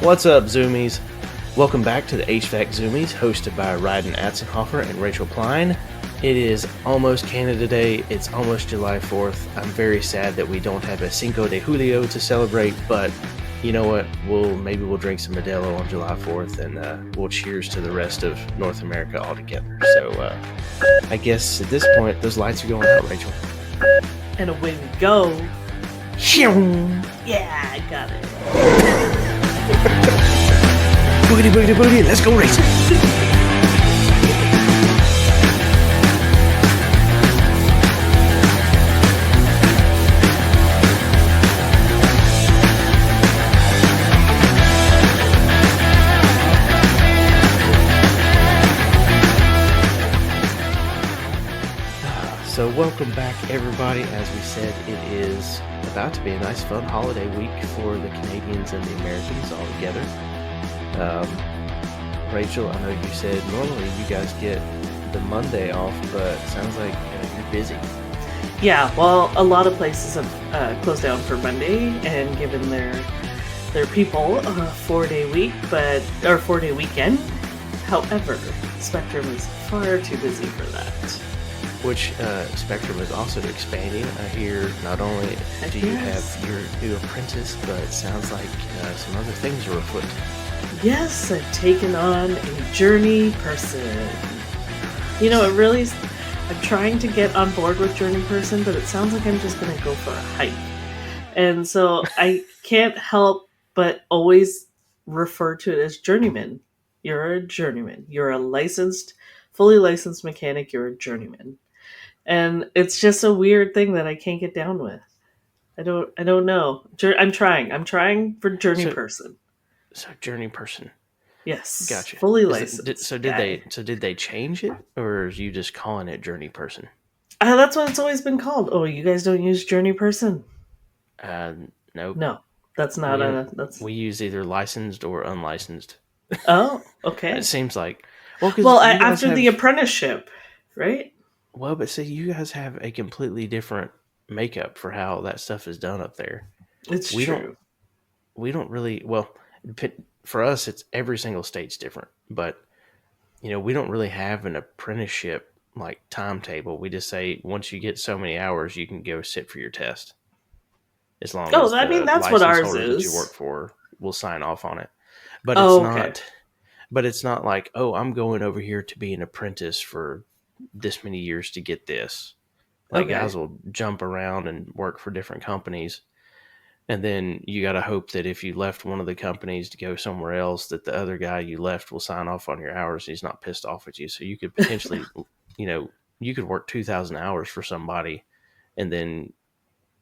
What's up, Zoomies? Welcome back to the HVAC Zoomies, hosted by Rhydon, Atzenhoffer, and Rachael Plein. It is almost Canada Day. It's almost July 4th. I'm very sad that we don't have a Cinco de Julio to celebrate, but you know what? Maybe we'll drink some Modelo on July 4th, and we'll cheers to the rest of North America all together. So I guess at this point, those lights are going out, Rachael. And away we go. Yeah, I got it. Boogity, boogity, boogity, let's go racing. So welcome back, everybody. As we said, it is about to be a nice, fun holiday week for the Canadians and the Americans all together. Rachael, I know you said normally you guys get the Monday off, but it sounds like you're busy. Yeah, well, a lot of places have closed down for Monday and given their people a 4-day week, or 4-day weekend. However, Spectrum is far too busy for that. Which Spectrum is also expanding. I hear not only do you have your new apprentice, but it sounds like some other things are afoot. Yes, I've taken on a journey person. You know, I'm trying to get on board with journey person, but it sounds like I'm just going to go for a hike. And so I can't help but always refer to it as journeyman. You're a journeyman. You're a fully licensed mechanic. You're a journeyman. And it's just a weird thing that I can't get down with. I don't know. I'm trying for journey person. So journey person. Yes. Gotcha. Fully licensed. Did they change it, or are you just calling it journey person? That's what it's always been called. Oh, you guys don't use journey person? Nope. No, that's not we use either licensed or unlicensed. Oh, okay. It seems like. After the apprenticeship, right? Well, but see, you guys have a completely different makeup for how that stuff is done up there. It's true. We don't really, for us, it's every single state's different, but we don't really have an apprenticeship like timetable. We just say once you get so many hours, you can go sit for your test. As long as that's what ours is. That you work for will sign off on it, but it's not. But it's not like, oh, I'm going over here to be an apprentice for this many years to get this. Guys will jump around and work for different companies. And then you got to hope that if you left one of the companies to go somewhere else, that the other guy you left will sign off on your hours. He's not pissed off at you. So you could potentially, you could work 2,000 hours for somebody and then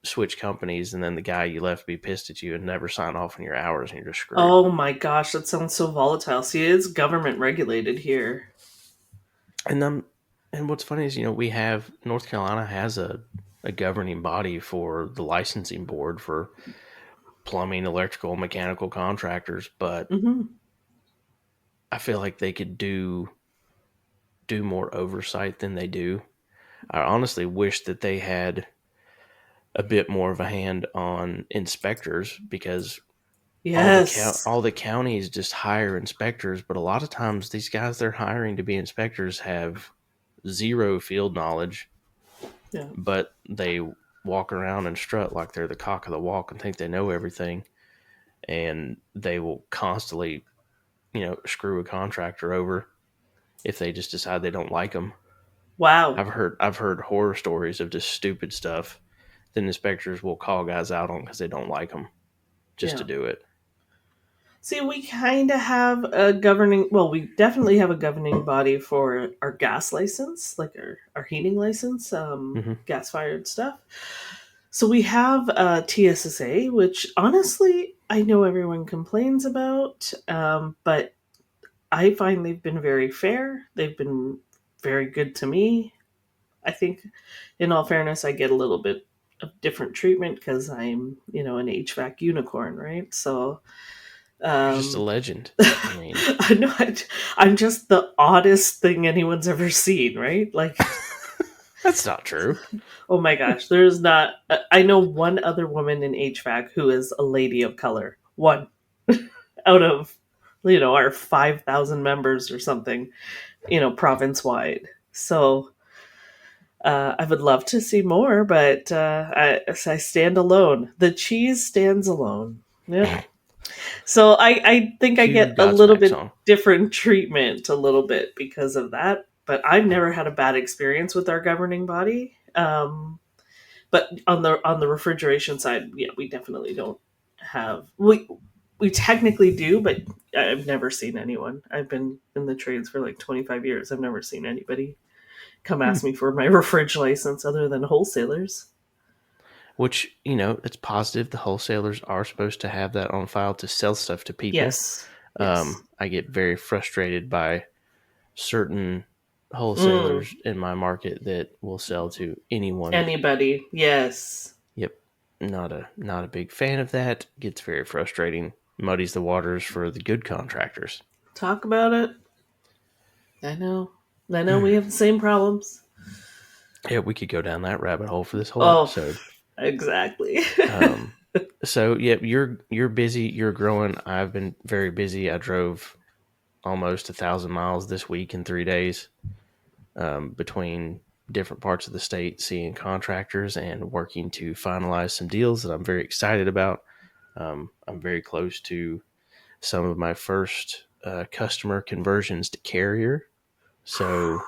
switch companies, and then the guy you left be pissed at you and never sign off on your hours, and you're just screwed. Oh my gosh, that sounds so volatile. See, it's government regulated here. And what's funny is, we have North Carolina has a governing body for the licensing board for plumbing, electrical, mechanical contractors, but I feel like they could do more oversight than they do. I honestly wish that they had a bit more of a hand on inspectors, because all the counties just hire inspectors, but a lot of times these guys they're hiring to be inspectors have zero field knowledge, but they walk around and strut like they're the cock of the walk and think they know everything, and they will constantly, screw a contractor over if they just decide they don't like them. Wow. I've heard horror stories of just stupid stuff. Then inspectors will call guys out on because they don't like them to do it. See, we kind of have we definitely have a governing body for our gas license, like our heating license, gas-fired stuff. So we have TSSA, which honestly, I know everyone complains about, but I find they've been very fair. They've been very good to me. I think, in all fairness, I get a little bit of different treatment because I'm, an HVAC unicorn, right? So you're just a legend. I mean, I'm just the oddest thing anyone's ever seen, right? Like, that's not true. Oh my gosh, there's not. I know one other woman in HVAC who is a lady of color. One. out of our 5,000 members or something, province wide. So I would love to see more, but I stand alone. The cheese stands alone. Yep. So I think I Cue get a little Godsmack bit song. different treatment a little bit because of that. But I've never had a bad experience with our governing body. But on the refrigeration side, yeah, we definitely don't have we technically do, but I've never seen anyone. I've been in the trades for like 25 years. I've never seen anybody come Hmm. ask me for my refrig license other than wholesalers. Which, it's positive. The wholesalers are supposed to have that on file to sell stuff to people. Yes. Yes. I get very frustrated by certain Mm. wholesalers in my market that will sell to anyone. Anybody. Yes. Yep. Not a big fan of that. Gets very frustrating. Muddies the waters for the good contractors. Talk about it. I know. I know we have the same problems. Yeah, we could go down that rabbit hole for this whole Oh, episode. exactly. Um, so yeah, you're busy. You're growing. I've been very busy. I drove almost 1,000 miles this week in 3 days, between different parts of the state, seeing contractors and working to finalize some deals that I'm very excited about. I'm very close to some of my first customer conversions to carrier, so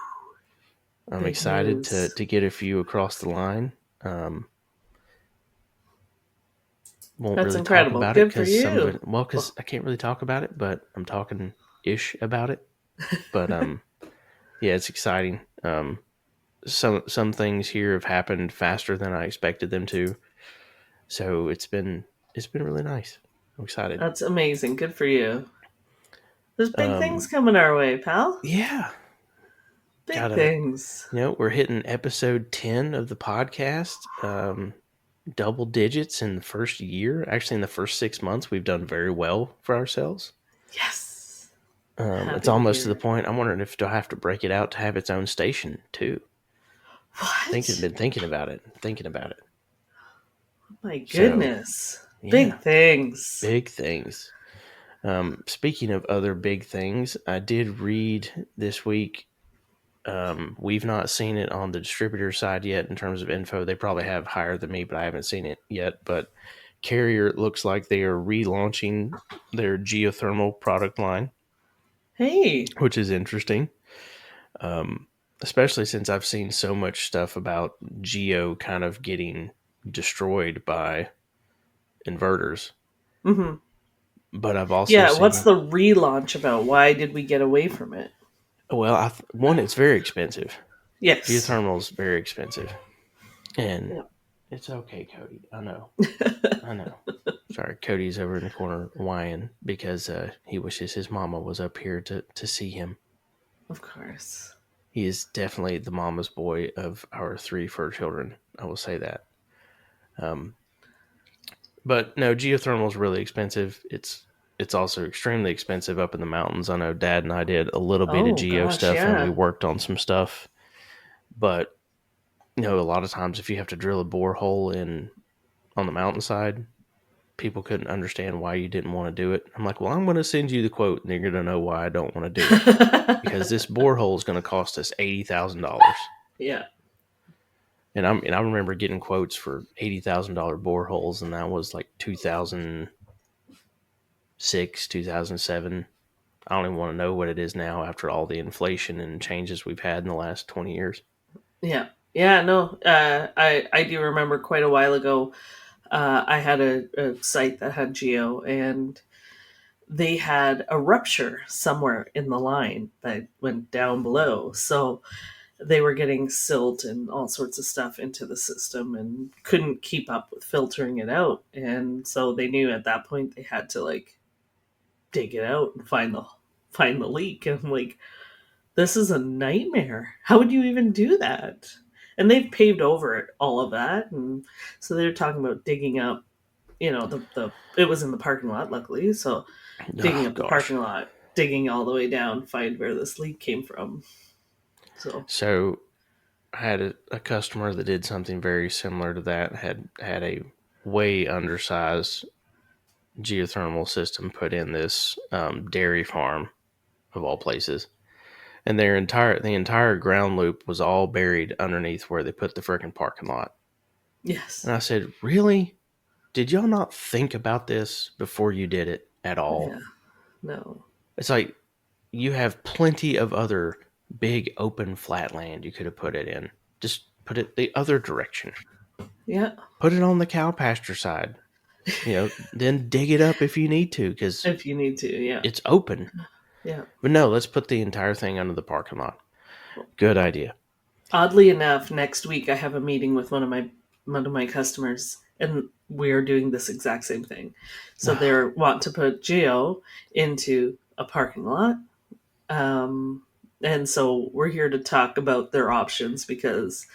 I'm Big excited to news. to get a few across the line. Um, won't That's really talk incredible. about it Good for because some of you. it, well, because Well, I can't really talk about it, but I'm talking ish about it. But yeah, it's exciting. Some things here have happened faster than I expected them to, so it's been really nice. I'm excited. that's amazing. Good for you. There's big Um, things coming our way, pal. yeah, Big gotta. things. We're hitting episode 10 of the podcast. Double digits in the first year. Actually, in the first 6 months, we've done very well for ourselves. Yes. It's Happy to almost to hear the it. point I'm wondering if do I have to break it out to have its own station too. What? Been thinking about it. Thinking about it. My So goodness. yeah, Big things. big things. Speaking of other big things, I did read this week. We've not seen it on the distributor side yet in terms of info. They probably have higher than me, but I haven't seen it yet. But Carrier looks like they are relaunching their geothermal product line, Hey. which is interesting. Um, Especially since I've seen so much stuff about geo kind of getting destroyed by inverters. Hmm. But I've also Yeah, what's seen, the relaunch about? Why did we get away from it? well, one, it's very expensive. Yes. Geothermal is very expensive. And Yeah. it's okay, Cody. I know. I know. Sorry, Cody's over in the corner whining because he wishes his mama was up here to see him. Of course. He is definitely the mama's boy of our three fur children. I will say that. Um, but no, geothermal is really expensive. It's also extremely expensive up in the mountains. I know Dad and I did a little bit of Oh geo gosh, stuff and we yeah. worked on some stuff. But a lot of times if you have to drill a borehole in on the mountainside, people couldn't understand why you didn't want to do it. I'm like, well, I'm going to send you the quote, and you're going to know why I don't want to do it because this borehole is going to cost us $80,000. Yeah. And I remember getting quotes for $80,000 boreholes, and that was like 2006, 2007. I don't even want to know what it is now after all the inflation and changes we've had in the last 20 years. Yeah. Yeah, no. I do remember quite a while ago. I had a site that had geo, and they had a rupture somewhere in the line that went down below. So they were getting silt and all sorts of stuff into the system and couldn't keep up with filtering it out. And so they knew at that point they had to like dig it out and find the leak. And I'm like, this is a nightmare. How would you even do that? And they've paved over it, all of that. And so they're talking about digging up, the it was in the parking lot, luckily. So digging Oh, up the gosh. parking lot, digging all the way down, find where this leak came from. So, So I had a customer that did something very similar to that, had a way undersized geothermal system put in this dairy farm of all places, and the entire ground loop was all buried underneath where they put the freaking parking lot. Yes. And I said, really? Did y'all not think about this before you did it at Yeah. all? No. It's like you have plenty of other big open flat land you could have put it in. Just put it the other direction. Yeah. Put it on the cow pasture side. Then dig it up if you need to, because If you need to, yeah. it's open. Yeah. But no, let's put the entire thing under the parking lot. Good idea. Oddly enough, next week I have a meeting with one of my customers, and we are doing this exact same thing. So they're want to put geo into a parking lot, and so we're here to talk about their options because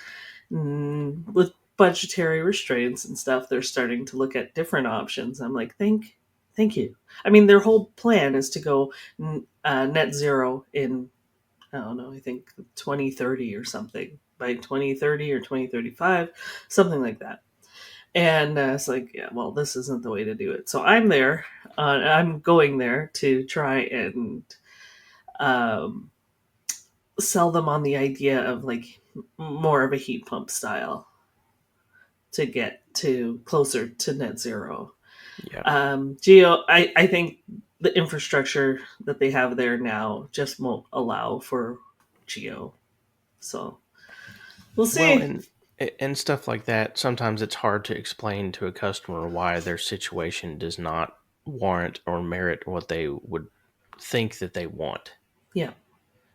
with budgetary restraints and stuff, they're starting to look at different options. I'm like, thank you. I mean, their whole plan is to go net zero in, I don't know, I think 2030 or something, by 2030 or 2035, something like that. And it's like, yeah, well, this isn't the way to do it. So I'm going there to try and um, sell them on the idea of like more of a heat pump style to get to closer to net zero. Yeah. I think the infrastructure that they have there now just won't allow for geo. So we'll Well, see. and stuff like that. Sometimes it's hard to explain to a customer why their situation does not warrant or merit what they would think that they want. Yeah.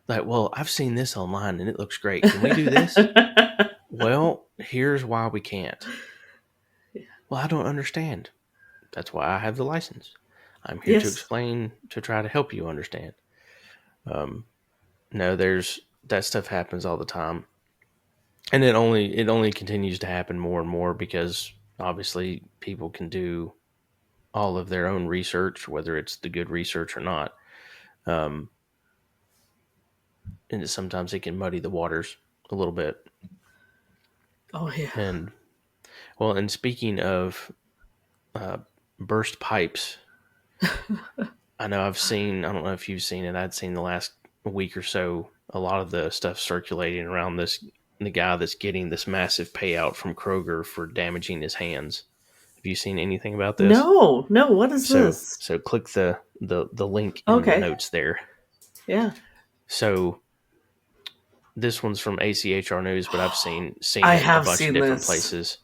Like, well, I've seen this online and it looks great. Can we do this? Well, here's why we can't. Well, I don't understand. That's why I have the license. I'm here to Yes. explain, to try to help you understand. Um, no, there's that stuff happens all the time, and it only continues to happen more and more because obviously people can do all of their own research, whether it's the good research or not. Um, and sometimes it can muddy the waters a little bit. Oh yeah. And well, and speaking of uh, burst pipes, I know I don't know if you've seen it. I'd seen the last week or so a lot of the stuff circulating around the guy that's getting this massive payout from Kroger for damaging his hands. Have you seen anything about this? No, no. What is So this? so click the link in the Okay. notes there. Yeah. So this one's from ACHR News, but I've seen I it a have bunch of seen different this. places.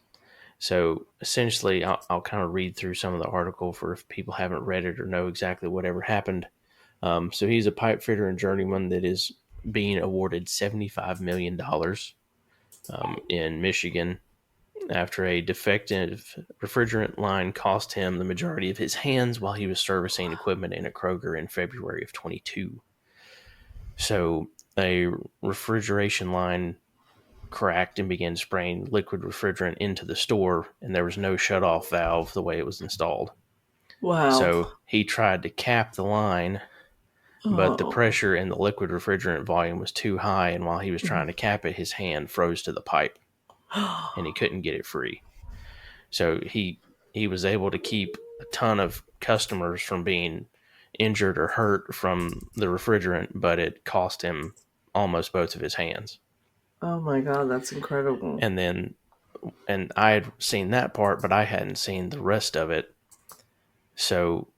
So essentially, I'll kind of read through some of the article for if people haven't read it or know exactly whatever happened. So he's a pipe fitter and journeyman that is being awarded $75 million in Michigan after a defective refrigerant line cost him the majority of his hands while he was servicing equipment in a Kroger in February of 22. So a refrigeration line cracked and began spraying liquid refrigerant into the store, and there was no shutoff valve the way it was installed. Wow. So he tried to cap the line, but the Oh. pressure in the liquid refrigerant volume was too high, and while he was trying to cap it, his hand froze to the pipe, and he couldn't get it free. So he was able to keep a ton of customers from being injured or hurt from the refrigerant, but it cost him almost both of his hands. Oh my god, that's incredible. And then and I had seen that part, but I hadn't seen the rest of it. So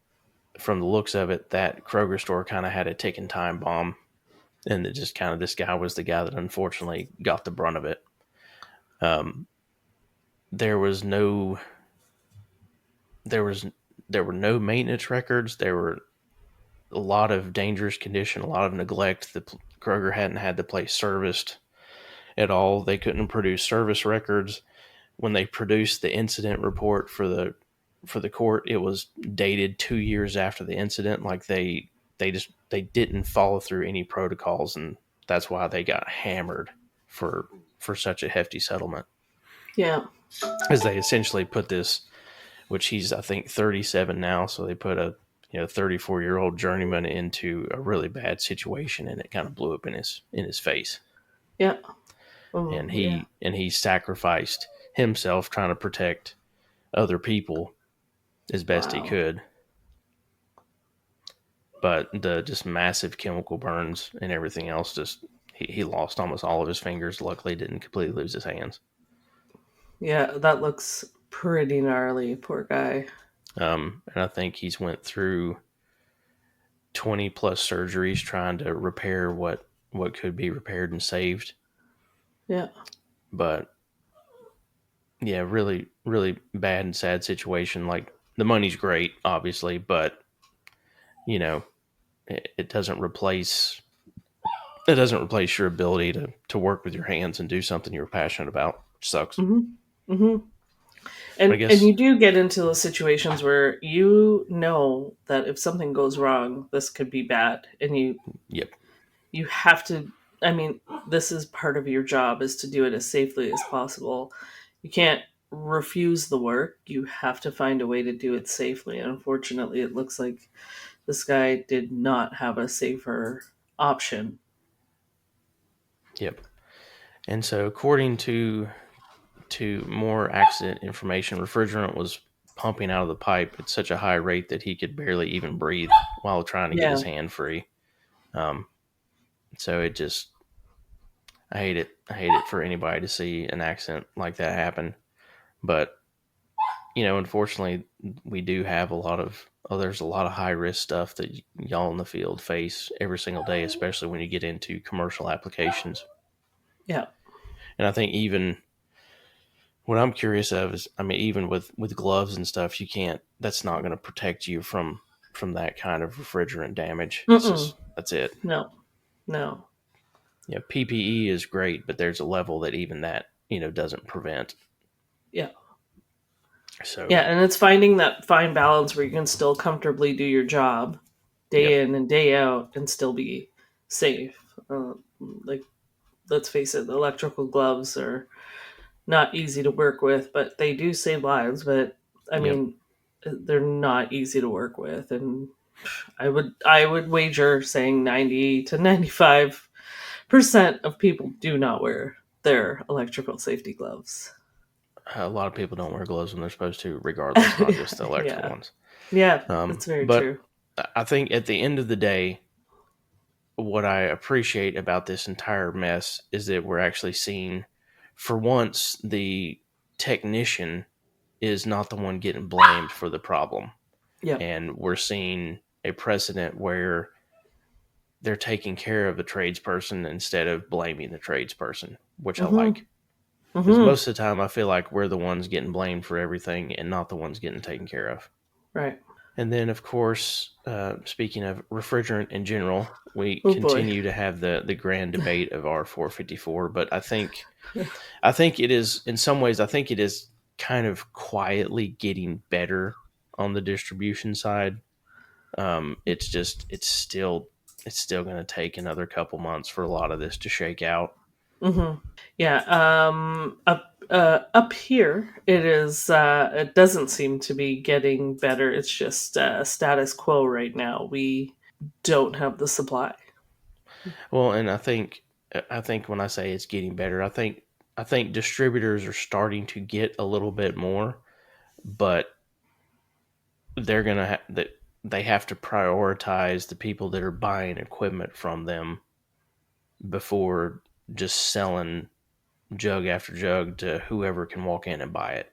from the looks of it, that Kroger store kind of had a ticking time bomb, and it just kind of this guy was the guy that unfortunately got the brunt of it. Um, there was no, there was there were no maintenance records. There were a lot of dangerous condition, a lot of neglect. The Kroger hadn't had the place serviced at all. They couldn't produce service records. When they produced the incident report for the court, it was dated 2 years after the incident. Like they didn't follow through any protocols, and that's why they got hammered for such a hefty settlement. Yeah. As they essentially put this, which he's I think 37 now, so they put a 34-year-old journeyman into a really bad situation, and it kind of blew up in his face. Yeah. Oh And yeah. he sacrificed himself trying to protect other people as best he Wow. could. but the just massive chemical burns and everything else, just he lost almost all of his fingers. Luckily, didn't completely lose his hands. Yeah, that looks pretty gnarly. Poor guy. And I think he's went through 20 plus surgeries trying to repair what could be repaired and saved. Yeah. But yeah, really, really bad and sad situation. Like, the money's great, obviously, but you know, it doesn't replace your ability to work with your hands and do something you're passionate about. Which sucks. Mm-hmm. Mm-hmm. But I And guess, you do get into those situations where you know that if something goes wrong, this could be bad, and yep, you have to. I mean, this is part of your job is to do it as safely as possible. You can't refuse the work. You have to find a way to do it safely. And unfortunately, it looks like this guy did not have a safer option. yep. And so, according to more accident information, refrigerant was pumping out of the pipe at such a high rate that he could barely even breathe while trying to get Yeah. his hand free. Um, so it just, I hate it. I hate it for anybody to see an accident like that happen. But unfortunately, we do have there's a lot of high risk stuff that y'all in the field face every single day, especially when you get into commercial applications. Yeah. And I think even what I'm curious of is, I mean, even with gloves and stuff, you can't. That's not going to protect you from that kind of refrigerant damage. Mm-mm. That's it. No. No. Yeah, PPE is great, but there's a level that even that doesn't prevent. Yeah. So, Yeah, and it's finding that fine balance where you can still comfortably do your job yep, day in and day out and still be safe. Like, let's face it, the electrical gloves are not easy to work with, but they do save lives. But I yep. mean, they're not easy to work with, and I would wager saying 90 to 95% of people do not wear their electrical safety gloves. A lot of people don't wear gloves when they're supposed to, regardless, not just the electrical Yeah, ones. yeah, that's very But true. I think at the end of the day, what I appreciate about this entire mess is that we're actually seeing, for once, the technician is not the one getting blamed for the problem. Yep. And we're seeing a precedent where they're taking care of the tradesperson instead of blaming the tradesperson, which I Mm-hmm. like. Because Mm-hmm. most of the time, I feel like we're the ones getting blamed for everything and not the ones getting taken care of. Right. And then, of course, speaking of refrigerant in general, we Oh boy. continue to have the grand debate of R454. But I think it is, in some ways, I think it is kind of quietly getting better on the distribution side. It's still going to take another couple months for a lot of this to shake out. Mm-hmm. Yeah. Up here, it is. It doesn't seem to be getting better. It's just status quo right now. We don't have the supply. Well, and I think when I say it's getting better, I think distributors are starting to get a little bit more, but they're gonna that they have to prioritize the people that are buying equipment from them before just selling jug after jug to whoever can walk in and buy it.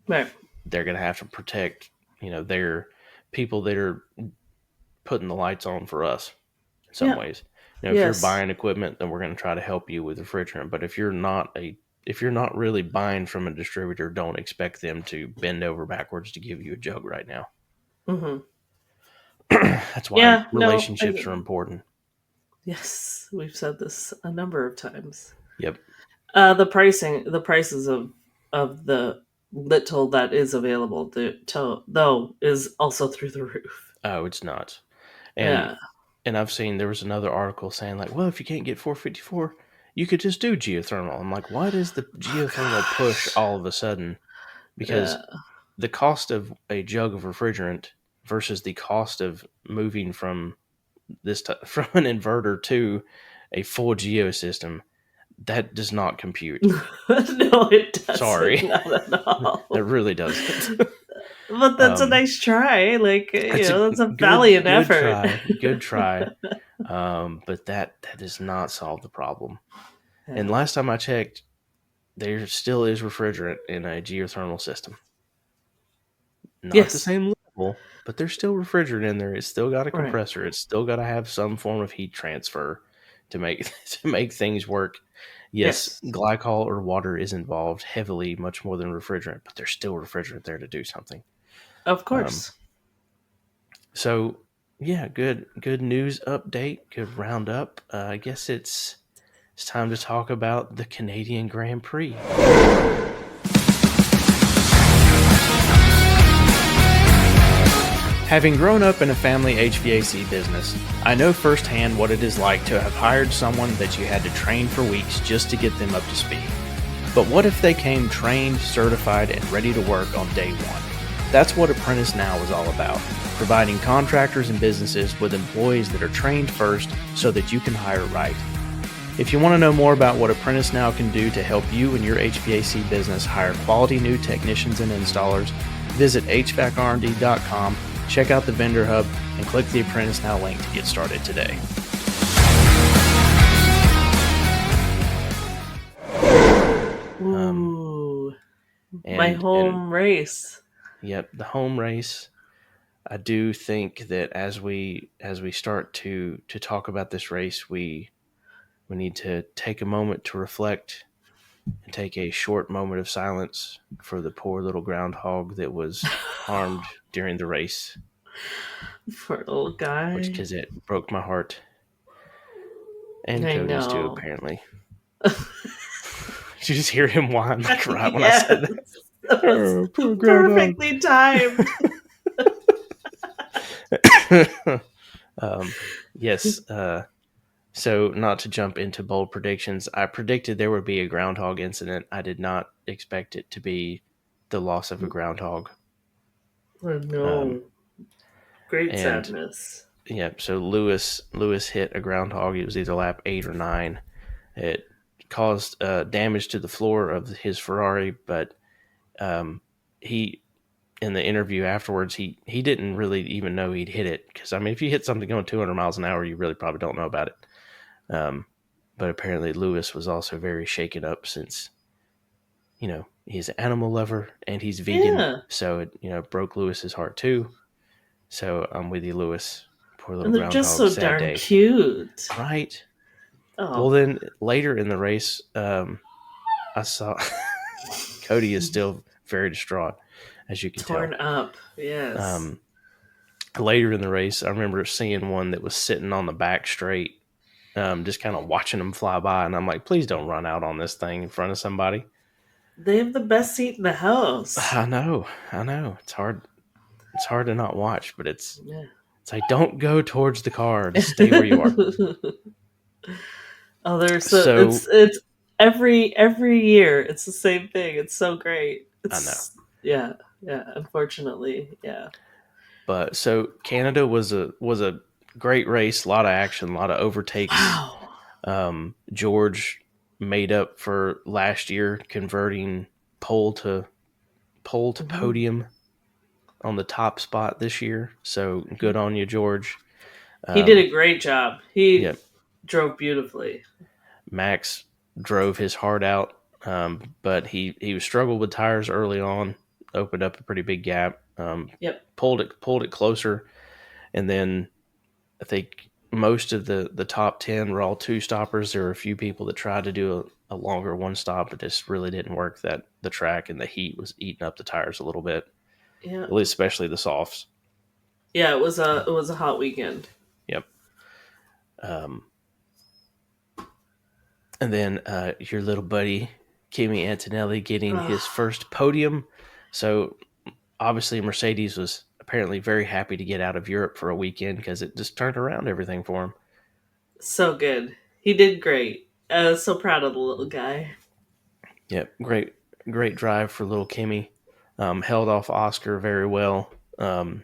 Right. They're gonna have to protect their people that are putting the lights on for us in some Yeah. ways. If you're Yes. buying equipment, then we're going to try to help you with refrigerant. But if you're not really buying from a distributor, don't expect them to bend over backwards to give you a jug right now. Mm-hmm. That's why Yeah. No. relationships are important. Yes, we've said this a number of times. Yep. The prices of the little that is available though is also through the roof. Oh, it's not. And Yeah. and I've seen there was another article saying like, well, if you can't get 454, you could just do geothermal. I'm like, why does the geothermal push Gosh. all of a sudden? Yeah. Because the cost of a jug of refrigerant versus the cost of moving from from an inverter to a full geosystem, that does not compute. No, it doesn't. Sorry, Not at that all. really doesn't. But that's a nice try. Like, It's a that's a good valiant effort. good try. But that does not solve the problem. And Yeah. last time I checked, there still is refrigerant in a geothermal system. Not the Yes. same level, but there's still refrigerant in there. It's still got a Right. compressor. It's still got to have some form of heat transfer to make to make things work. Yes, Yes. glycol or water is involved heavily, much more than refrigerant, but there's still refrigerant there to do something. Of Um, course. so yeah, good news update, good roundup. I guess it's time to talk about the Canadian Grand Prix. Having grown up in a family HVAC business, I know firsthand what it is like to have hired someone that you had to train for weeks just to get them up to speed. But what if they came trained, certified, and ready to work on day one? That's what Apprentice Now is all about, providing contractors and businesses with employees that are trained first so that you can hire right. If you want to know more about what Apprentice Now can do to help you and your HVAC business hire quality new technicians and installers, visit HVACRD.com, check out the vendor hub, and click the Apprentice Now link to get started today. Ooh. My home race. Yep, the home race. I do think that as we start to talk about this race, we need to take a moment to reflect and take a short moment of silence for the poor little groundhog that was harmed during the race, For a little which guy. because it broke my heart and I Cody's too, know. apparently. Did you just hear him whine like right when I Yes. said that? That was Oh, poor groundhog. perfectly timed. Yes. So, not to jump into bold predictions, I predicted there would be a groundhog incident. I did not expect it to be the loss of a groundhog. Oh, Um, no. Great and sadness. yeah, so Lewis hit a groundhog. It was either lap 8 or 9. It caused damage to the floor of his Ferrari, but he in the interview afterwards, he didn't really even know he'd hit it because I mean, if you hit something going 200 miles an hour, you really probably don't know about it. But apparently, Lewis was also very shaken up since he's an animal lover and he's vegan, Yeah. so it broke Lewis's heart too. So I'm with you, Lewis. Poor little And they're just groundhog, so sad darn day, cute. right? Well, Oh. then later in the race, I saw Cody is still very distraught, as you can tell. Torn up. Yes. Um, Later in the race, I remember seeing one that was sitting on the back straight, just kind of watching them fly by, and I'm like, please don't run out on this thing in front of somebody. They have the best seat in the house. I know. It's hard. It's hard to not watch, but it's Yeah. like don't go towards the car. Just stay where you are. Oh, there's So it's every year it's the same thing. It's so great. I know. It's yeah, yeah, unfortunately. Yeah. But so Canada was a great race, a lot of action, a lot of overtakes. Wow. George made up for last year, converting pole to Mhm. podium on the top spot this year. So good on you, George. He did Um, a great job. He yeah, drove beautifully. Max drove his heart out, but he struggled with tires early on. Opened up a pretty big gap. Yep. Pulled it closer, and then I think most of the top 10 were all two stoppers. There were a few people that tried to do a longer one stop, but just really didn't work. That the track and the heat was eating up the tires a little bit, Yeah. at least especially the softs. Yeah, it was a hot weekend. Yep. Um, and then your little buddy Kimi Antonelli getting his Oh, first podium. So obviously Mercedes was apparently very happy to get out of Europe for a weekend because it just turned around everything for him. so good. He did great. I was so proud of the little guy. Yep, great drive for little Kimi. Held off Oscar very well. And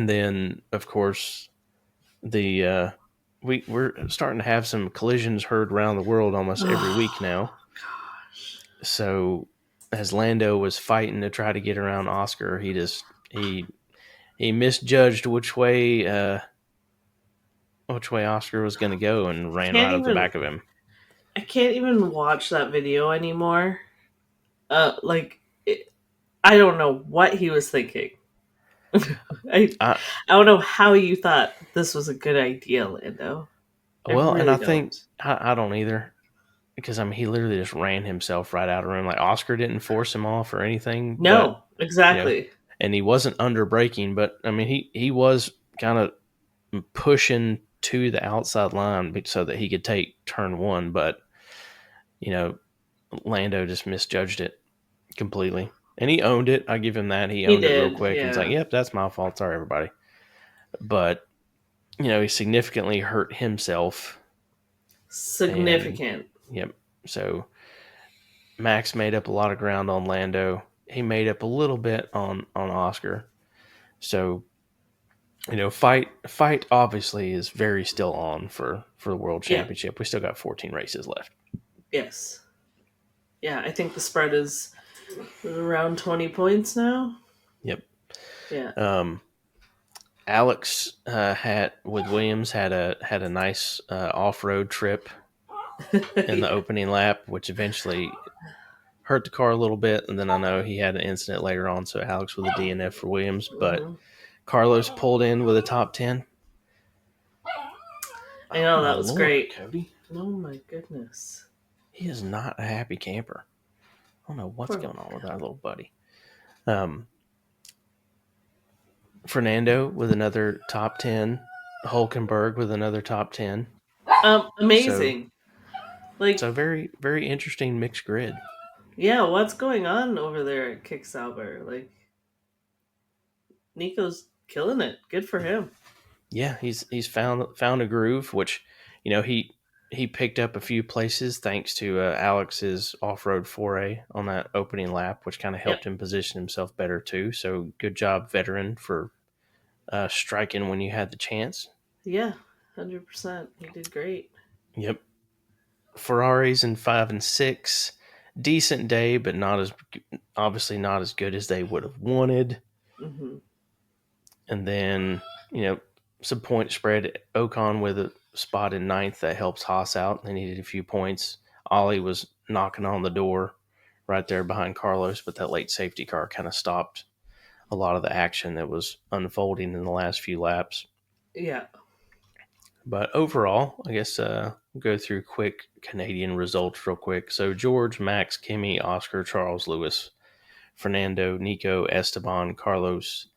then, of course, the we're starting to have some collisions heard around the world almost every week Oh now. gosh. So as Lando was fighting to try to get around Oscar, he misjudged which way Oscar was going to go and ran Can't right up the even back of him. I can't even watch that video anymore. Like I don't know what he was thinking. I I, I don't know how you thought this was a good idea, Lando. I well, and really I think don't. I don't either, because I mean he literally just ran himself right out of the room. Like Oscar didn't force him off or anything, but No, you know, exactly. and he wasn't under braking, but I mean he was kind of pushing to the outside line so that he could take turn one, but you know Lando just misjudged it completely. And he owned it. I give him that. He He owned it real did, quick and it's like, yeah. yep, that's my fault. Sorry, everybody. But, he significantly hurt himself. And, Significant. yep. So Max made up a lot of ground on Lando. He made up a little bit on Oscar. So, fight obviously is very still on for the world Yeah. championship. We still got 14 races left. Yes. Yeah, I think the spread is around 20 points now. Yep. Yeah. Um, Alex had with Williams had a nice off road trip in the Yeah. opening lap, which eventually hurt the car a little bit. And then I know he had an incident later on, so Alex with a DNF for Williams. But Hmm. Carlos pulled in with a top 10. I Oh know, my that was lord, great. Cody. Oh my goodness. He is not a happy camper. I don't know what's Poor going on with our little buddy. Um, Fernando with another top 10. Hulkenberg with another top 10. So, Amazing. Like, very, very interesting mixed grid. yeah, what's going on over there at Kick Sauber? Like, Nico's killing it. Good for him. Yeah, he's found a groove, which he picked up a few places thanks to Alex's off road foray on that opening lap, which kind of Yep. helped him position himself better too. So good job, veteran, for striking when you had the chance. Yeah, 100%. He did great. Yep, Ferraris in 5 and 6, decent day, but not as obviously not as good as they would have wanted. Hmm. And then, you know, some point spread. Ocon with a spot in ninth that helps Haas out. They needed a few points. Ollie was knocking on the door right there behind Carlos, but that late safety car kind of stopped a lot of the action that was unfolding in the last few laps. Yeah. But overall, I guess go through quick Canadian results real quick. So George, Max, Kimi, Oscar, Charles, Lewis, Fernando, Nico, Esteban, Carlos,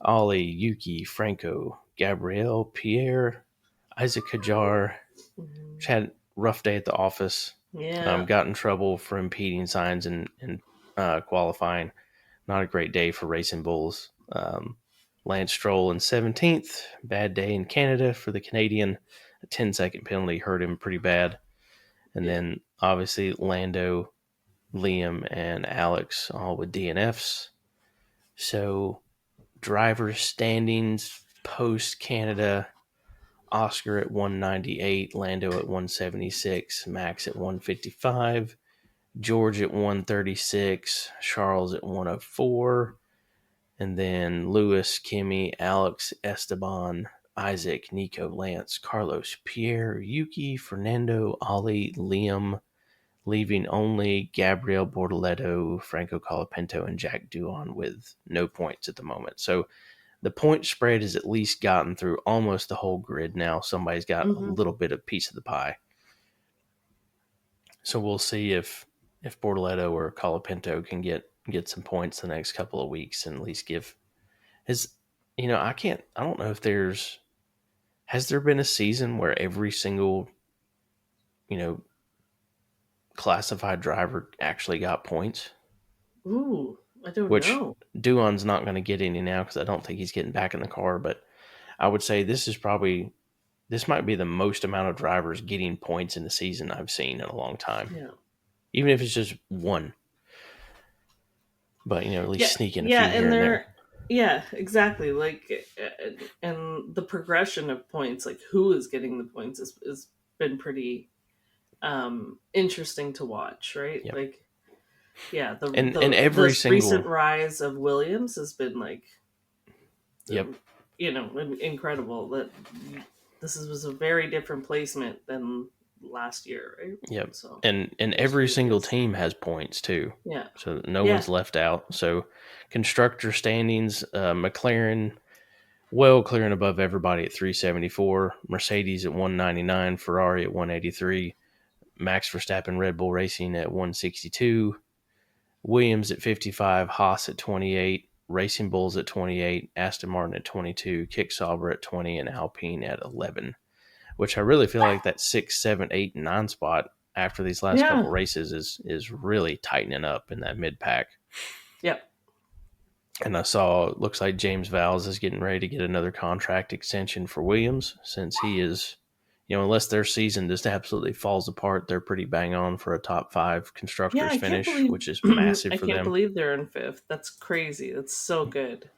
Ollie, Yuki, Franco, Gabrielle, Pierre, Isaac Hajar, which Mhm. had a rough day at the office. Yeah. Got in trouble for impeding signs in qualifying. Not a great day for racing bulls. Lance Stroll in 17th. Bad day in Canada for the Canadian. A 10-second penalty hurt him pretty bad. And Yeah. then obviously Lando, Liam, and Alex all with DNFs. So driver standings post Canada: Oscar at 198, Lando at 176, Max at 155, George at 136, Charles at 104, and then Lewis, Kimi, Alex, Esteban, Isaac, Nico, Lance, Carlos, Pierre, Yuki, Fernando, Ollie, Liam, leaving only Gabriel Bortoleto, Franco Colapinto, and Jack Duon with no points at the moment. So the point spread has at least gotten through almost the whole grid now. Somebody's got a Hmm. little bit of piece of the pie. So we'll see if Bortoleto or Colapinto can get some points the next couple of weeks and at least give his. I don't know if has there been a season where every single you know classified driver actually got points, Ooh, I don't which know. Duon's not going to get any now because I don't think he's getting back in the car. But I would say this might be the most amount of drivers getting points in the season I've seen in a long time, Yeah. even if it's just one. But at Yeah. least sneaking a Yeah. few here And and there. they're, yeah, exactly. Like, and the progression of points, like who is getting the points, is been pretty interesting to watch, right? Yep. Like, Yeah, And every the recent single, rise of Williams has been like, yep, incredible. That was a very different placement than last year, right? yep. So And those every single previous, team has points too. yeah, So no yeah, one's left out. So constructor standings, McLaren well clearing above everybody at 374, Mercedes at 199, Ferrari at 183, Max Verstappen Red Bull Racing at 162, Williams at 55, Haas at 28, Racing Bulls at 28, Aston Martin at 22, Kick Sauber at 20, and Alpine at 11. Which I really feel like that 6, 7, 8, and 9 spot after these last yeah, couple races is really tightening up in that mid pack. yeah. And I saw it looks like James Vowles is getting ready to get another contract extension for Williams, since he is, unless their season just absolutely falls apart, they're pretty bang on for a top 5 Yeah, constructors I can't finish, believe which is massive I for can't them. believe they're in fifth. That's crazy. That's so good.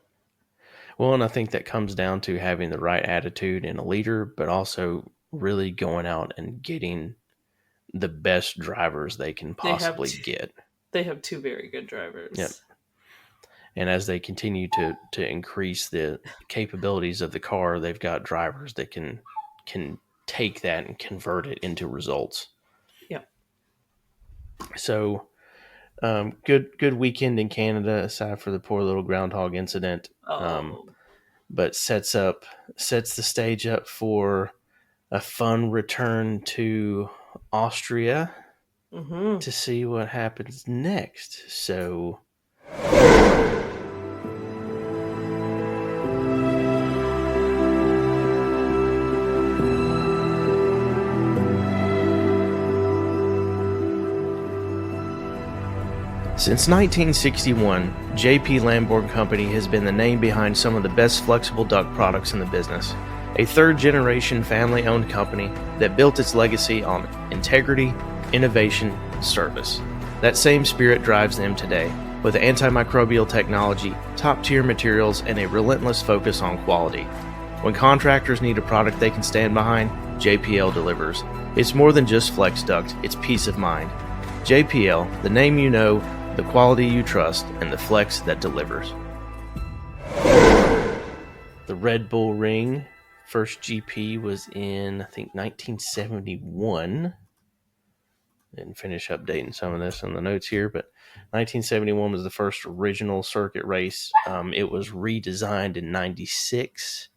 Well, and I think that comes down to having the right attitude and a leader, but also really going out and getting the best drivers they can They have possibly get. they have two very good Yep. drivers. And as they continue to increase the capabilities of the car, they've got drivers that can take that and convert it into results. Yeah. So good weekend in Canada, aside for the poor little groundhog incident. Oh. But sets the stage up for a fun return to Austria Mm-hmm. to see what happens next. So since 1961, JP Lamborn Company has been the name behind some of the best flexible duct products in the business. A third-generation family-owned company that built its legacy on integrity, innovation, and service. That same spirit drives them today, with antimicrobial technology, top-tier materials, and a relentless focus on quality. When contractors need a product they can stand behind, JPL delivers. It's more than just flex duct, it's peace of mind. JPL, the name you know, the quality you trust, and the flex that delivers. The Red Bull Ring, first GP was in, I think, 1971. Didn't finish updating some of this on the notes here, but 1971 was the first original circuit race. It was redesigned in 96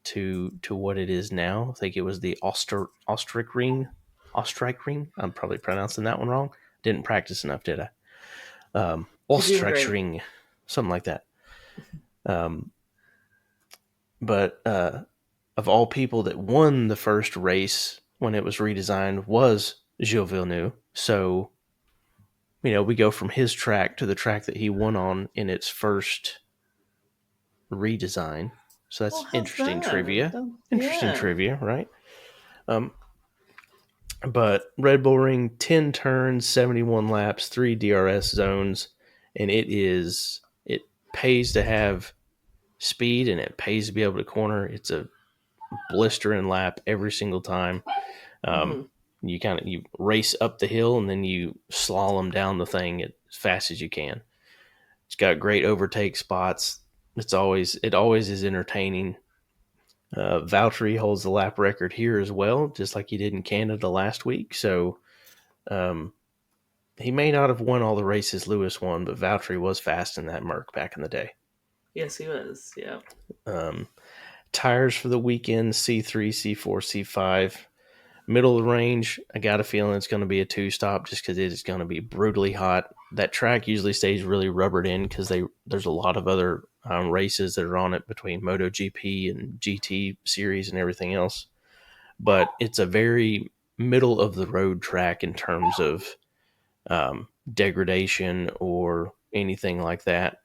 to what it is now. I think it was the Ostrich Ring. I'm probably pronouncing that one wrong. Didn't practice enough, did I? You're doing great. Ring, something like that. But of all people that won the first race when it was redesigned was Gilles Villeneuve. So, we go from his track to the track that he won on in its first redesign. So that's Well, how's interesting trivia. that? Interesting Yeah. trivia, right? But Red Bull Ring, 10 turns, 71 laps, 3 DRS zones, and it pays to have speed and it pays to be able to corner. It's a blistering lap every single time. Mm-hmm. You race up the hill and then you slalom down the thing as fast as you can. It's got great overtake spots. It always is entertaining. Valtteri holds the lap record here as well, just like he did in Canada last week. So he may not have won all the races Lewis won, but Valtteri was fast in that Merc back in the day. Yes, he was. Yeah. Tires for the weekend: C3, C4, C5. Middle of the range, I got a feeling it's going to be a 2-stop just because it is going to be brutally hot. That track usually stays really rubbered in because there's a lot of other races that are on it between MotoGP and GT series and everything else. But it's a very middle of the road track in terms of degradation or anything like that.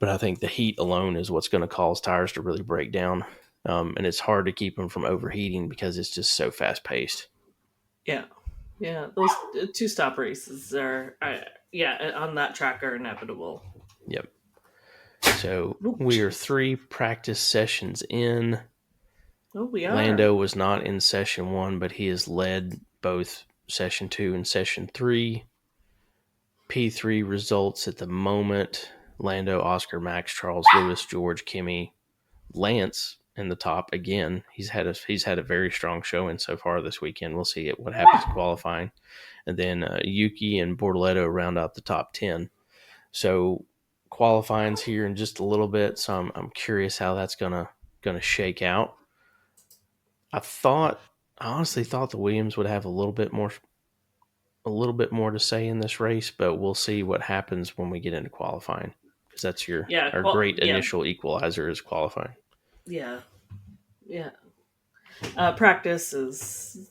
But I think the heat alone is what's going to cause tires to really break down. And it's hard to keep them from overheating because it's just so fast paced. Yeah. Yeah. Those two-stop races are, on that track are inevitable. Yep. So we are 3 practice sessions in. Oh, we are. Lando was not in session 1, but he has led both session 2 and session 3. P3 results at the moment: Lando, Oscar, Max, Charles, Lewis, George, Kimi, Lance in the top again. He's had a very strong showing so far this weekend. We'll see what happens in qualifying, and then Yuki and Bortoleto round out the top 10. So qualifying's here in just a little bit. So I'm curious how that's gonna shake out. I honestly thought the Williams would have a little bit more to say in this race, but we'll see what happens when we get into qualifying, because that's our great initial equalizer is qualifying. Yeah. Yeah. Practice is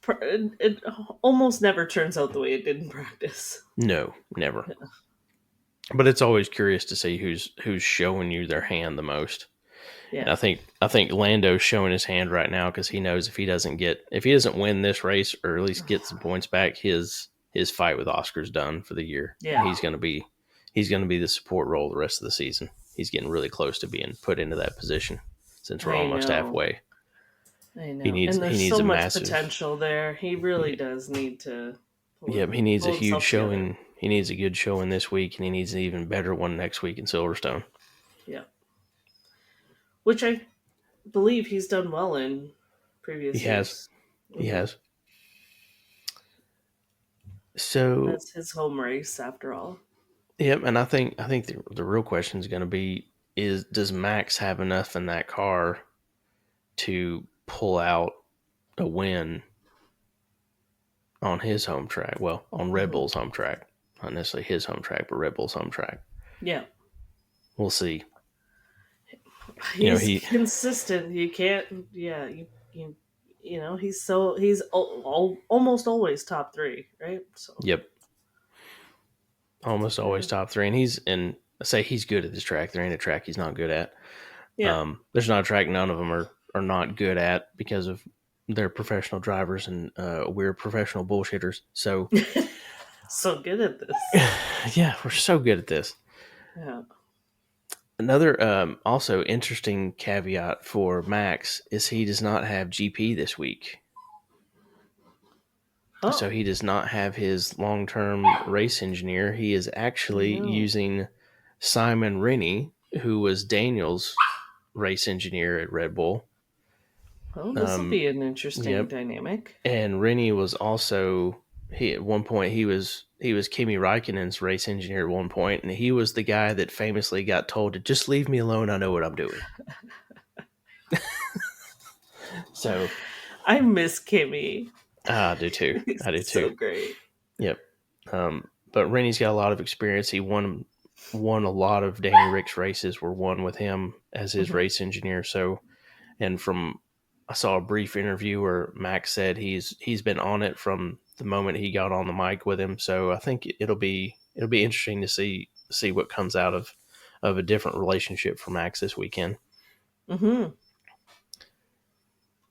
it almost never turns out the way it did in practice. No, never. Yeah. But it's always curious to see who's showing you their hand the most. Yeah. And I think Lando's showing his hand right now because he knows if he doesn't win this race, or at least get some points back, his fight with Oscar's done for the year. Yeah. He's gonna be the support role the rest of the season. He's getting really close to being put into that position since we're almost halfway. I know. He needs so much potential there. He really does need to. He needs a huge showing. Together. He needs a good showing this week, and he needs an even better one next week in Silverstone. Yeah. Which I believe he's done well in previous years. He has. So that's his home race after all. Yep, and I think the real question is going to be: does Max have enough in that car to pull out a win on his home track? Well, on Red Bull's home track, not necessarily his home track, but Red Bull's home track. Yeah, we'll see. He's consistent. You can't. Yeah, he's almost always top 3, right? So. Yep. Almost always top 3, and I say he's good at this track. There ain't a track he's not good at. Yeah. There's not a track none of them are not good at because of their professional drivers, and we're professional bullshitters. So so good at this. Yeah, we're so good at this. Yeah. Another also interesting caveat for Max is he does not have GP this week. Oh. So he does not have his long-term race engineer. He is actually using Simon Rennie, who was Daniel's race engineer at Red Bull. Oh, this will be an interesting dynamic. And Rennie was also at one point he was Kimi Räikkönen's race engineer at one point, and he was the guy that famously got told to just leave me alone. I know what I'm doing. So I miss Kimi. I do too. I do too. So great. Yep. But Rennie's got a lot of experience. He won a lot of Danny Rick's races were won with him as his race engineer. So, and I saw a brief interview where Max said he's been on it from the moment he got on the mic with him. So I think it'll be interesting to see what comes out of a different relationship for Max this weekend. Mm-hmm.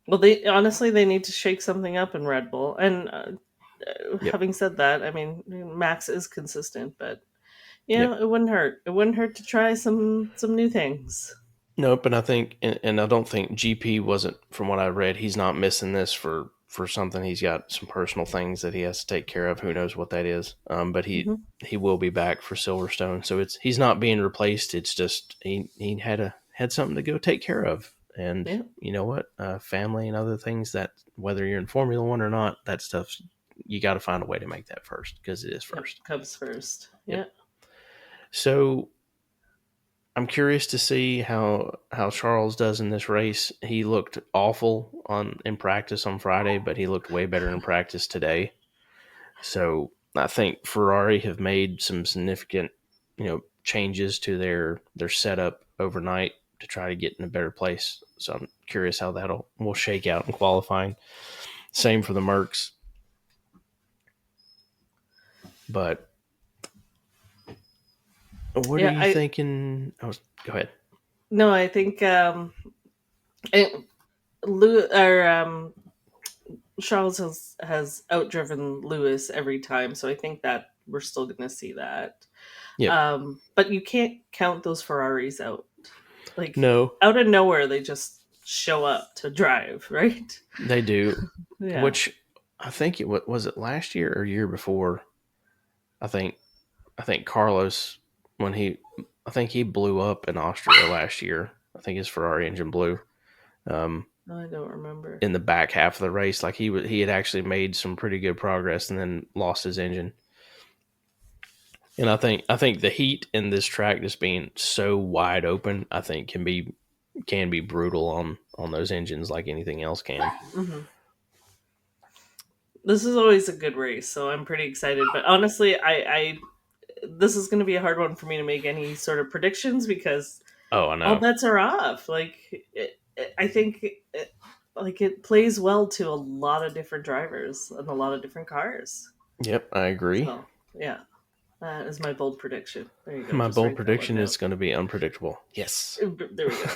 Well, they need to shake something up in Red Bull. And having said that, I mean, Max is consistent, but it wouldn't hurt. It wouldn't hurt to try some new things. Nope, and I think, and I don't think GP wasn't, from what I read, he's not missing this for something. He's got some personal things that he has to take care of. Who knows what that is? But he will be back for Silverstone. So he's not being replaced. It's just he had something to go take care of. And you know what? Family and other things, that whether you're in Formula One or not, that stuff, you got to find a way to make that first, because it is first. Yep, comes first. Yeah. So I'm curious to see how Charles does in this race. He looked awful in practice on Friday, but he looked way better in practice today. So I think Ferrari have made some significant, changes to their setup overnight to try to get in a better place. So I'm curious how will shake out in qualifying. Same for the Mercs. But what are you thinking? Go ahead. No, I think Charles has outdriven Lewis every time, so I think that we're still going to see that. Yeah. But you can't count those Ferraris out. No, out of nowhere, they just show up to drive, right? They do. Yeah. Which I think was it last year or year before? I think I think Carlos, when I think he blew up in Austria last year. I think his Ferrari engine blew I don't remember. in the back half of the race. Like he had actually made some pretty good progress and then lost his engine. And I think the heat in this track just being so wide open, I think can be brutal on those engines like anything else can. Hmm. This is always a good race, so I'm pretty excited. But honestly, I this is going to be a hard one for me to make any sort of predictions because Oh, I all know. bets are off. Like I think like it plays well to a lot of different drivers and a lot of different cars. Yep, I agree. So yeah, that is my bold prediction. There you go. My Just bold write that one prediction down. is going to be unpredictable. Yes. There we go.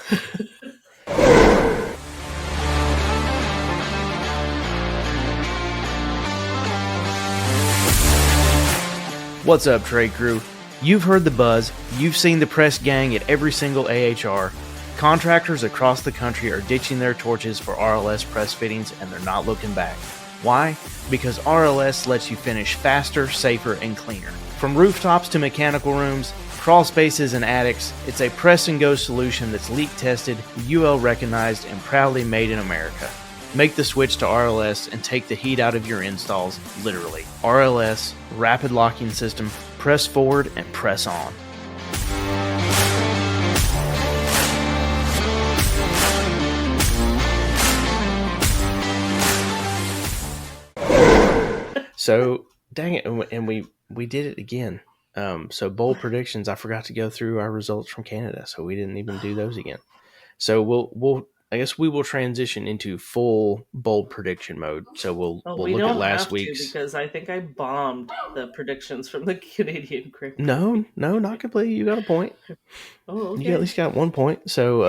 What's up, trade crew? You've heard the buzz, you've seen the press gang at every single AHR. Contractors across the country are ditching their torches for RLS press fittings and they're not looking back. Why? Because RLS lets you finish faster, safer, and cleaner. From rooftops to mechanical rooms, crawl spaces, and attics, it's a press and go solution that's leak tested, UL recognized, and proudly made in America. Make the switch to RLS and take the heat out of your installs, literally. RLS, rapid locking system, press forward and press on. So, dang it, and we did it again. So bold predictions, I forgot to go through our results from Canada, so we didn't even do those again. So we'll I guess we will transition into full bold prediction mode. So Well, we'll we look at don't last have to week's. because I think I bombed the predictions from the Canadian Grand No, Prix. no, not completely. You got a point. Oh, You at okay. least got 1 point. So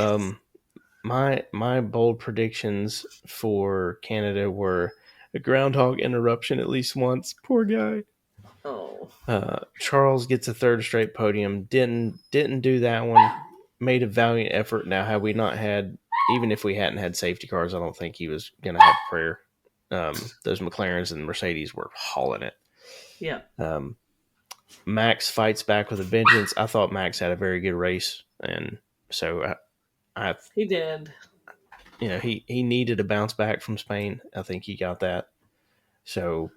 Yes. my bold predictions for Canada were a groundhog interruption at least once. Poor guy. Oh, Charles gets a third straight podium. Didn't do that one. Made a valiant effort. Now, had we not had, even if we hadn't had safety cars, I don't think he was going to have prayer. Those McLarens and Mercedes were hauling it. yeah. Um, Max fights back with a vengeance. I thought Max had a very good race, and so I He did. he needed a bounce back from Spain. I think he got that. So,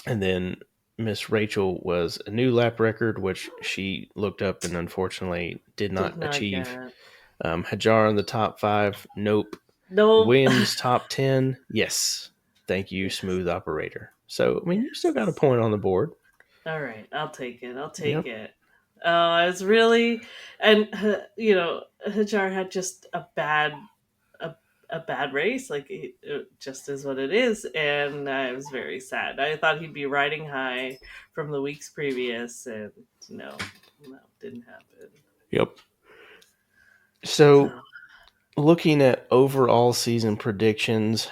and then Miss Rachael was a new lap record, which she looked up and unfortunately did Did not not achieve. get. Hajar in the top 5, nope. Nope. Williams top 10, yes. Thank you, Yes. smooth operator. So, I mean, you still got a Yes. point on the board. All right. I'll take it. I'll take Yep. it. Oh, I was really, and Hajar had just a, a bad race. Like it just is what it is, and I was very sad. I thought he'd be riding high from the weeks previous, and no, no, didn't happen. Yep. So, So, looking at overall season predictions,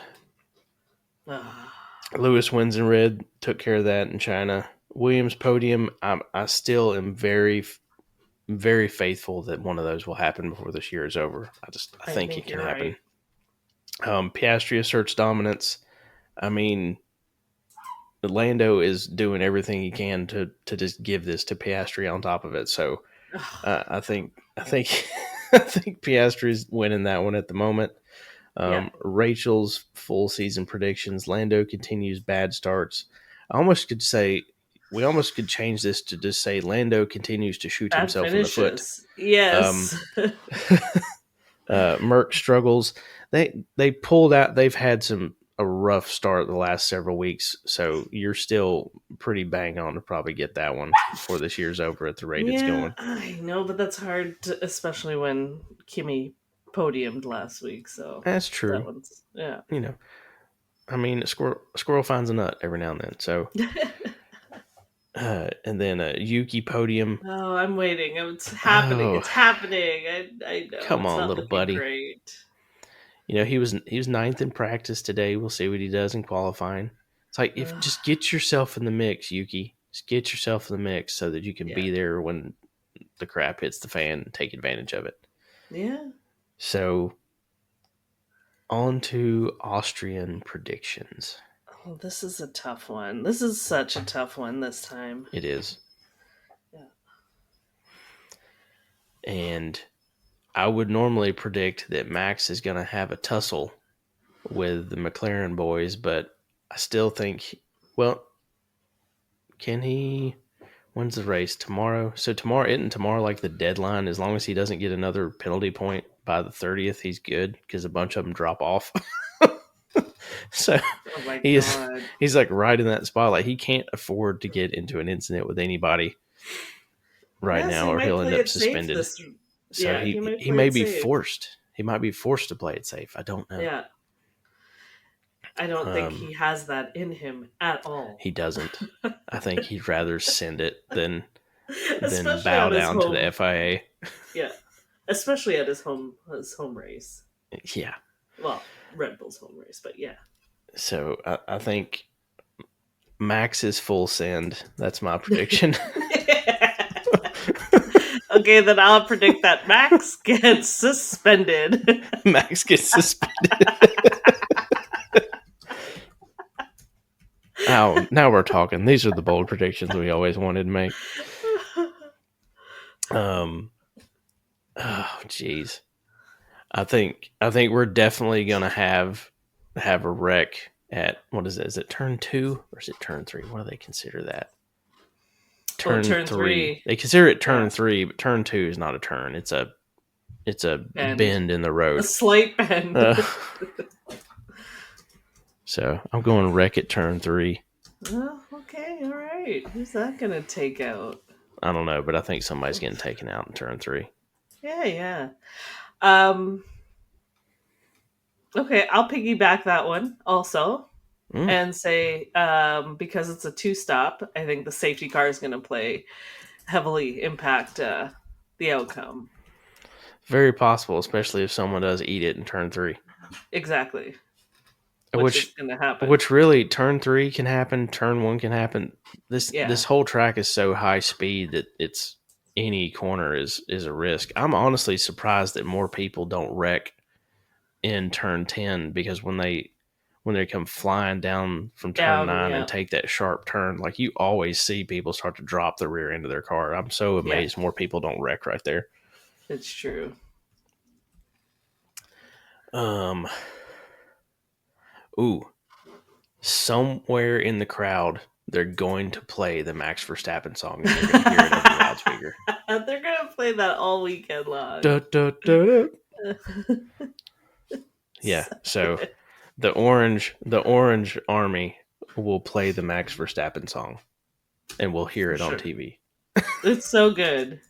ah, Lewis wins in red, took care of that in China. Williams podium, I still am very faithful that one of those will happen before this year is over. I I think it think can you're happen. right. Piastri asserts dominance. I mean, Lando is doing everything he can to just give this to Piastri on top of it. So I think I think Piastri's winning that one at the moment. Yeah, Rachel's full season predictions. Lando continues bad starts. I almost could say we almost could change this to just say Lando continues to shoot bad himself in the foot. finishes. Um, Yes. Merck struggles. They pulled out. They've had a rough start the last several weeks, so you're still pretty bang on to probably get that one before this year's over at the rate it's Yeah, going. I know, but that's hard, especially when Kimi podiumed last week. So That's that true. one's yeah. You know, I mean, a squirrel finds a nut every now and then. So, and then Yuki podium. Oh, I'm waiting. It's happening. Oh, It's happening. I know come it's on, not little looking buddy. great. He was ninth in practice today. We'll see what he does in qualifying. It's like if Ugh, just get yourself in the mix, Yuki. Just get yourself in the mix so that you can yeah, be there when the crap hits the fan and take advantage of it. yeah. So on to Austrian predictions. Oh, this is a tough one. This is such a tough one this time. It is. And I would normally predict that Max is going to have a tussle with the McLaren boys, but I still think, well, can he? When's the race? Tomorrow? So tomorrow, isn't tomorrow like the deadline? As long as he doesn't get another penalty point by the 30th, he's good because a bunch of them drop off. So Oh my he is, god. he's like right in that spot. Like he can't afford to get into an incident with anybody right Yeah, so now he or might he'll end play up it safe suspended. this. So Yeah, he he, might he play may it be safe. forced. He might be forced to play it safe. I don't know. Yeah, I don't think Um, he has that in him at all. he doesn't. I think he'd rather send it than Especially bow on his down to the home. FIA. Yeah, especially at his home race. Yeah. Well, Red Bull's home race, but yeah. So I think Max is full send. That's my prediction. Okay, then I'll predict that Max gets suspended. Max gets suspended. Oh, now we're talking. These are the bold predictions we always wanted to make. Um, oh, jeez. I think we're definitely gonna have a wreck at what is it? Is it turn 2 or is it turn 3? What do they consider that? Oh, Turn turn 3. three. They consider it Yeah, turn 3, but turn 2 is not a turn. It's a bend. bend in the A road. slight bend. Uh, so I'm going wreck at turn 3. Oh, okay, all right. Who's that gonna take out? I don't know, but I think somebody's getting taken out in turn 3. Yeah, yeah. Um. Okay, I'll piggyback that one also Mm, and say because it's a two-stop, I think the safety car is gonna play heavily impact the outcome. very possible, especially if someone does eat it in turn 3. Exactly, which is Which gonna happen. which really turn 3 can happen, turn 1 can happen. This Yeah, whole track is so high speed that it's any corner is a risk. I'm honestly surprised that more people don't wreck in turn 10 because when they come flying down from turn down. 9 and Yeah, take that sharp turn, like you always see people start to drop the rear end of their car. I'm so yeah, amazed more people don't wreck right there. it's true. Um, ooh, somewhere in the crowd, they're going to play the Max Verstappen song, and you're going to hear it over the loudspeaker. They're gonna play that all weekend long. Da, da, da, da. Yeah, so the orange army will play the Max Verstappen song, and we'll hear For it on sure, TV. it's so good.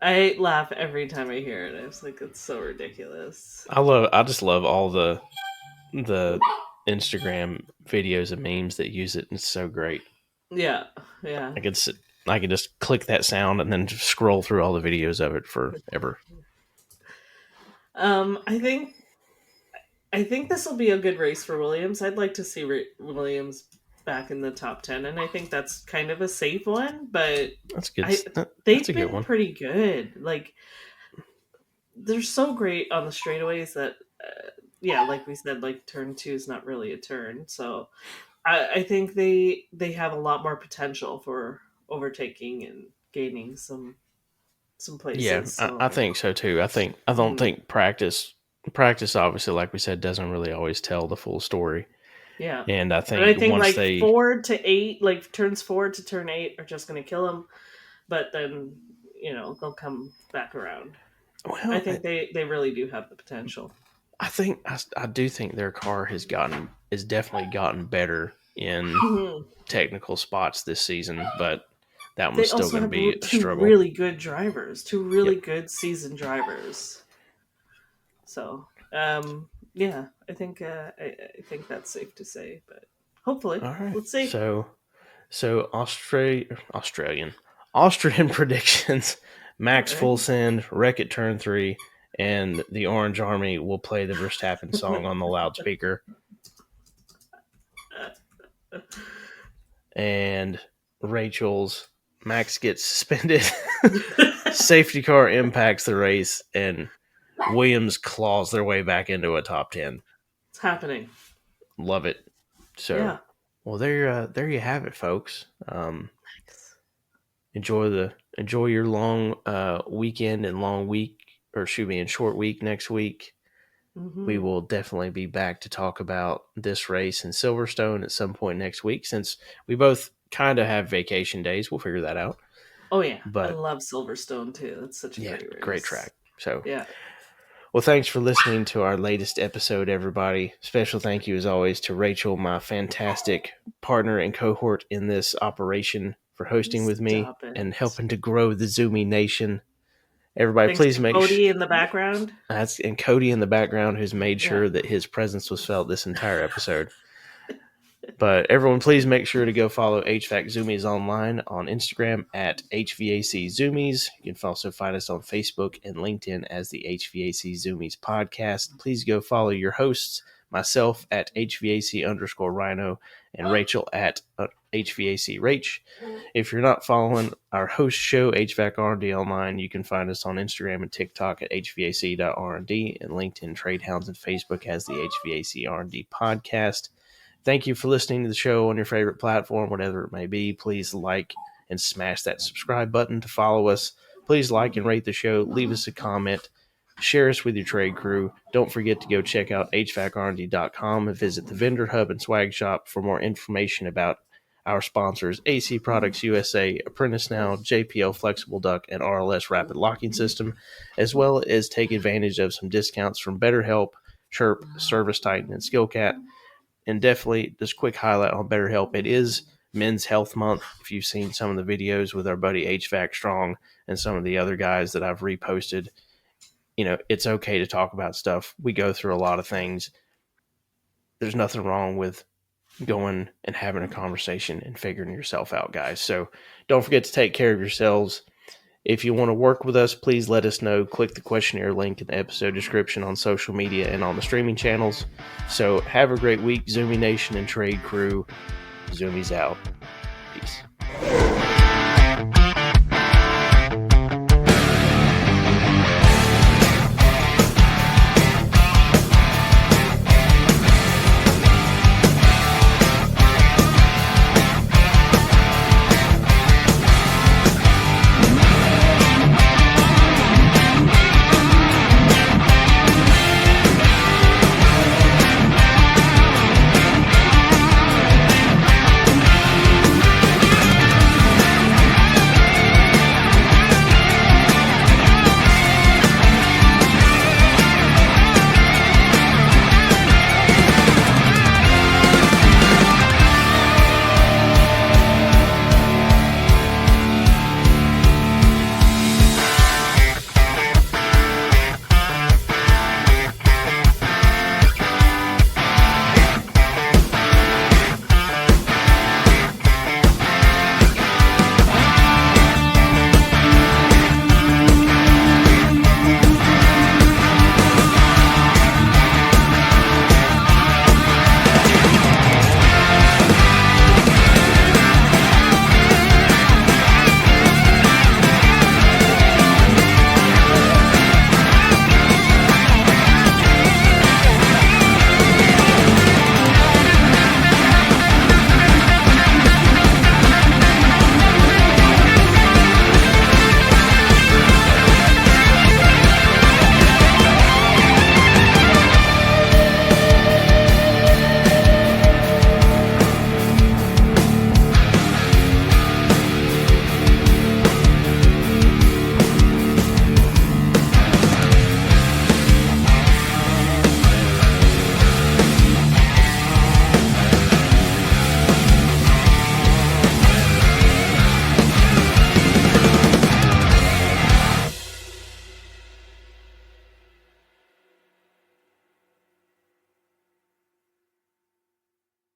I laugh every time I hear it. I was like, it's so ridiculous. I just love all the Instagram videos and memes that use it. It's so great. Yeah, yeah. I could sit, I could just click that sound and then just scroll through all the videos of it forever. I think this will be a good race for Williams. I'd like to see Williams back in the top 10, and I think that's kind of a safe one. But That's good. I That's they've a good been one. pretty good. Like they're so great on the straightaways that yeah, like we said, like turn 2 is not really a turn. So I think they have a lot more potential for overtaking and gaining some Yeah, places. I So think so too. I don't mhm, think practice obviously, like we said, doesn't really always tell the full story. yeah. And I And I think think once like they 4 to 8, like turns 4 to turn 8 are just going to kill them. But then, they'll come back around. I well, think they really do have the potential. I do think their car has definitely gotten better in Mhm. technical spots this season, but that one's They still also going to have be a two struggle. really good drivers, two really Yep. good seasoned drivers. So, yeah, I think that's safe to say. But hopefully, All right. let's see. So Austrian predictions: All Max right. full send, wreck at turn 3, and the Orange Army will play the Verstappen song on the loudspeaker. And Rachel's Max gets suspended. Safety car impacts the race, and Williams claws their way back into a top 10. It's happening. Love it. So, Yeah. well, there you have it, folks. Enjoy enjoy your long weekend and short week next week. We will definitely be back to talk about this race in Silverstone at some point next week, since we both kind of have vacation days. We'll figure that out. Oh yeah, I But love Silverstone too. That's such a great great race. track. So Yeah. well, thanks for listening to our latest episode, everybody. Special thank you, as always, to Rachael, my fantastic partner and cohort in this operation, for hosting with me Stop it. and helping to grow the Zoomie Nation. Everybody, Thanks please to make Cody in the background. and Cody in the background, who's made Yeah. sure that his presence was felt this entire episode. But everyone, please make sure to go follow HVAC Zoomies online on Instagram at HVAC Zoomies. You can also find us on Facebook and LinkedIn as the HVAC Zoomies podcast. Please go follow your hosts, myself at HVAC_Rhino and Rachael at HVAC Rach. If you're not following our host show, HVAC R&D online, you can find us on Instagram and TikTok at HVAC.R&D and LinkedIn, Trade Hounds, and Facebook as the HVAC R&D podcast. Thank you for listening to the show on your favorite platform, whatever it may be. Please like and smash that subscribe button to follow us. Please like and rate the show. Leave us a comment. Share us with your trade crew. Don't forget to go check out HVACRD.com and visit the vendor hub and swag shop for more information about our sponsors, AC Products USA, Apprentice Now, JPL Flexible Duct, and RLS Rapid Locking System, as well as take advantage of some discounts from BetterHelp, Chirp, Service Titan, and Skillcat. And definitely, just quick highlight on BetterHelp, it is Men's Health Month. If you've seen some of the videos with our buddy HVAC Strong and some of the other guys that I've reposted, it's okay to talk about stuff. We go through a lot of things. There's nothing wrong with going and having a conversation and figuring yourself out, guys. So don't forget to take care of yourselves. If you want to work with us, please let us know. Click the questionnaire link in the episode description on social media and on the streaming channels. So have a great week, Zoomie Nation and Trade Crew. Zoomies out. Peace.